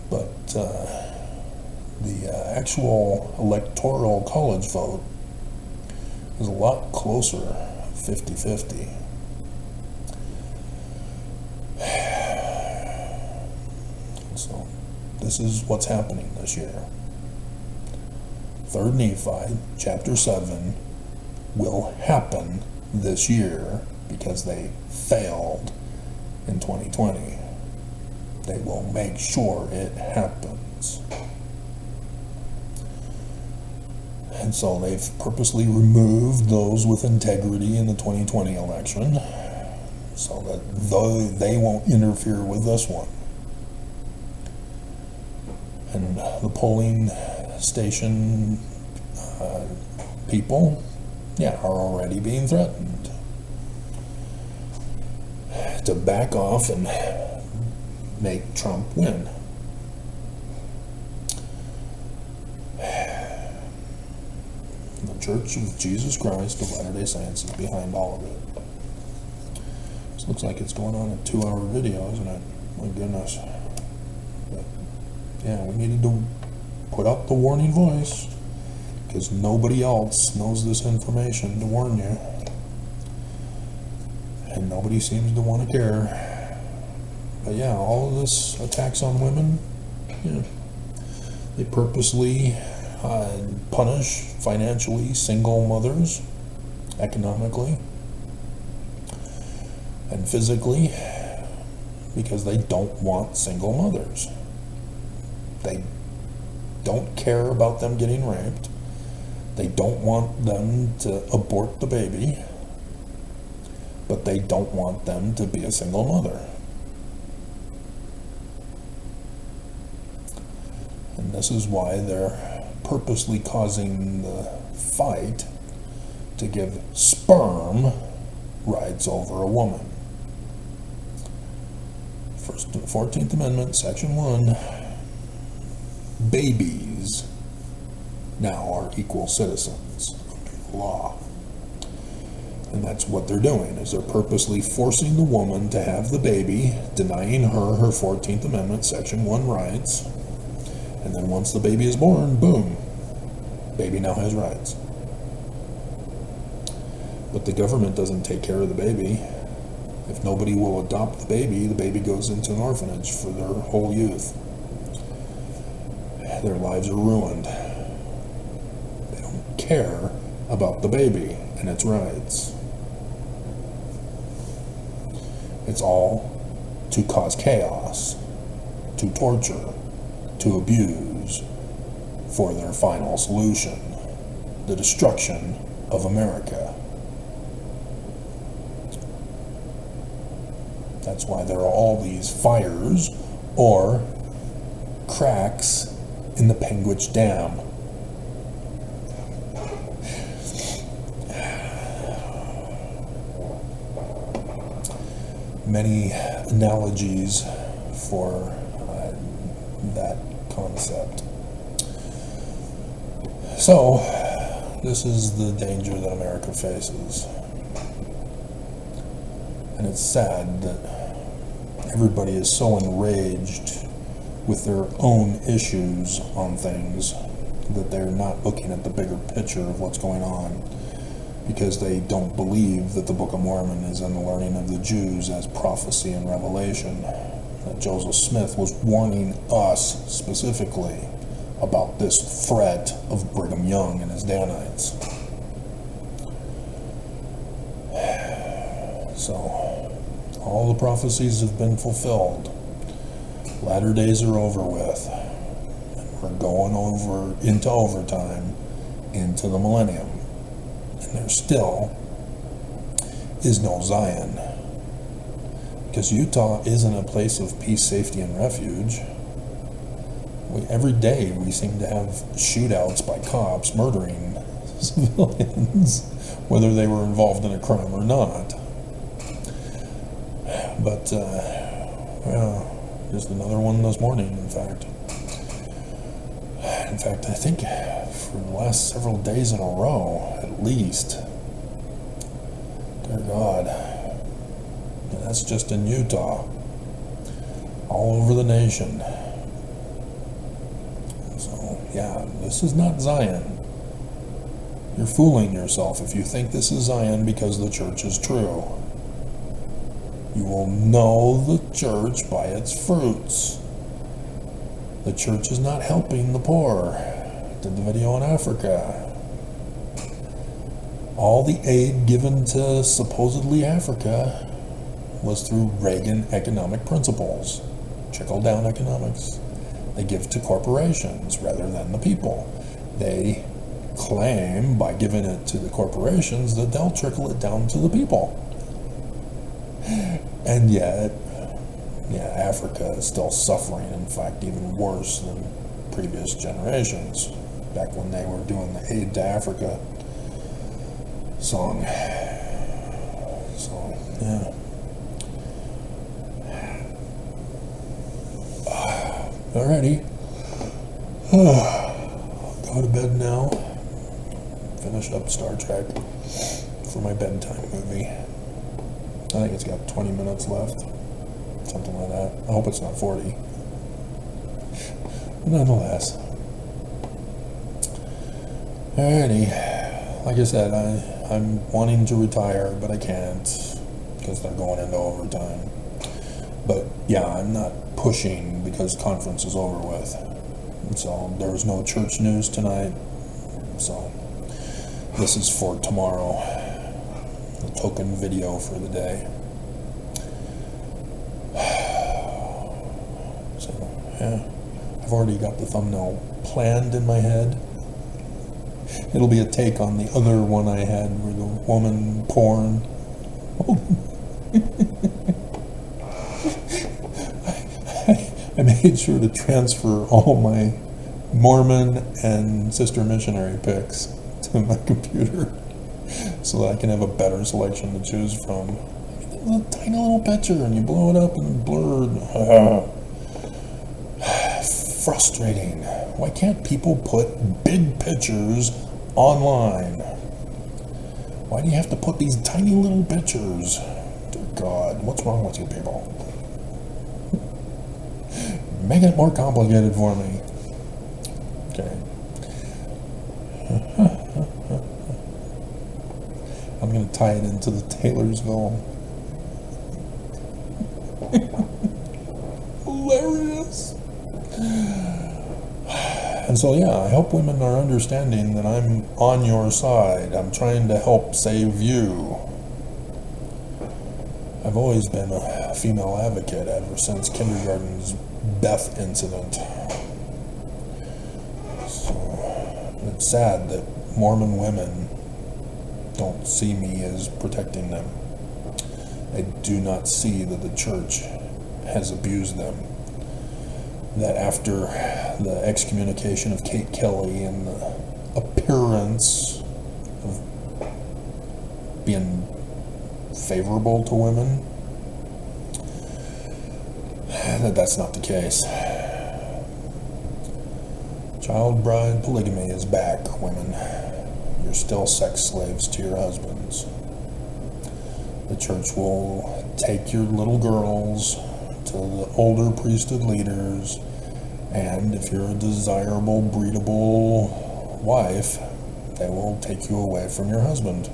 But the actual electoral college vote is a lot closer, 50-50. So this is what's happening this year. 3rd Nephi, chapter 7, will happen this year because they failed in 2020. They will make sure it happens. And so they've purposely removed those with integrity in the 2020 election so that they won't interfere with this one. And the polling station people, yeah, are already being threatened to back off and make Trump win. The Church of Jesus Christ of Latter-day Saints is behind all of it. This looks like it's going on a 2-hour video, isn't it? My goodness. But, yeah, we needed to put out the warning voice because nobody else knows this information to warn you. And nobody seems to want to care. But yeah, all of this attacks on women, yeah, they purposely punish financially single mothers, economically, and physically, because they don't want single mothers. They don't care about them getting raped. They don't want them to abort the baby, but they don't want them to be a single mother. And this is why they're purposely causing the fight to give sperm rights over a woman. 14th Amendment, Section 1, babies now are equal citizens under the law. And that's what they're doing, is they're purposely forcing the woman to have the baby, denying her 14th Amendment, Section 1 rights. And then once the baby is born, boom, baby now has rights. But the government doesn't take care of the baby. If nobody will adopt the baby goes into an orphanage for their whole youth. Their lives are ruined. They don't care about the baby and its rights. It's all to cause chaos. to torture, to abuse, for their final solution, the destruction of America. That's why there are all these fires or cracks in the Penguich Dam. Many analogies for that concept. So, this is the danger that America faces. And it's sad that everybody is so enraged with their own issues on things that they're not looking at the bigger picture of what's going on, because they don't believe that the Book of Mormon is in the learning of the Jews as prophecy and revelation. That Joseph Smith was warning us specifically about this threat of Brigham Young and his Danites. So, all the prophecies have been fulfilled. Latter days are over with. And we're going over into overtime, into the millennium. And there still is no Zion. Because Utah isn't a place of peace, safety, and refuge. Every day we seem to have shootouts by cops murdering civilians, whether they were involved in a crime or not. But, just another one this morning, in fact. I think for the last several days in a row, at least. Dear God. And that's just in Utah. All over the nation. So, yeah, this is not Zion. You're fooling yourself if you think this is Zion because the church is true. You will know the church by its fruits. The church is not helping the poor. I did the video on Africa. All the aid given to supposedly Africa was through Reagan economic principles. Trickle-down economics. They give to corporations rather than the people. They claim by giving it to the corporations that they'll trickle it down to the people. And yet, Africa is still suffering, in fact, even worse than previous generations, back when they were doing the Aid to Africa song. So, yeah. Alrighty. Go to bed now. Finish up Star Trek for my bedtime movie. I think it's got 20 minutes left. Something like that. I hope it's not 40. But nonetheless. Alrighty. Like I said, I'm wanting to retire, but I can't because they're going into overtime. But yeah, I'm not pushing because conference is over with. And so there was no church news tonight. So this is for tomorrow. The token video for the day. So, yeah. I've already got the thumbnail planned in my head. It'll be a take on the other one I had where the woman porn. I made sure to transfer all my Mormon and sister missionary pics to my computer so that I can have a better selection to choose from. A tiny little picture and you blow it up and blurred. Frustrating. Why can't people put big pictures online? Why do you have to put these tiny little pictures? Dear God, what's wrong with you people? Make it more complicated for me. Okay. I'm going to tie it into the Taylorsville. Hilarious. And so, yeah, I hope women are understanding that I'm on your side. I'm trying to help save you. I've always been a female advocate ever since kindergarten's Beth incident. So it's sad that Mormon women don't see me as protecting them. They do not see that the church has abused them. That after the excommunication of Kate Kelly and the appearance of being favorable to women, that's not the case. Child bride polygamy is back, women. You're still sex slaves to your husbands. The church will take your little girls to the older priesthood leaders, and if you're a desirable, breedable wife, they will take you away from your husband,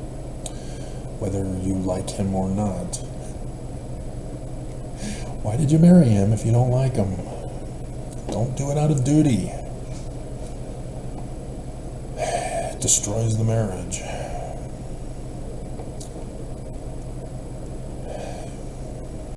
whether you like him or not. Why did you marry him if you don't like him? Don't do it out of duty. It destroys the marriage.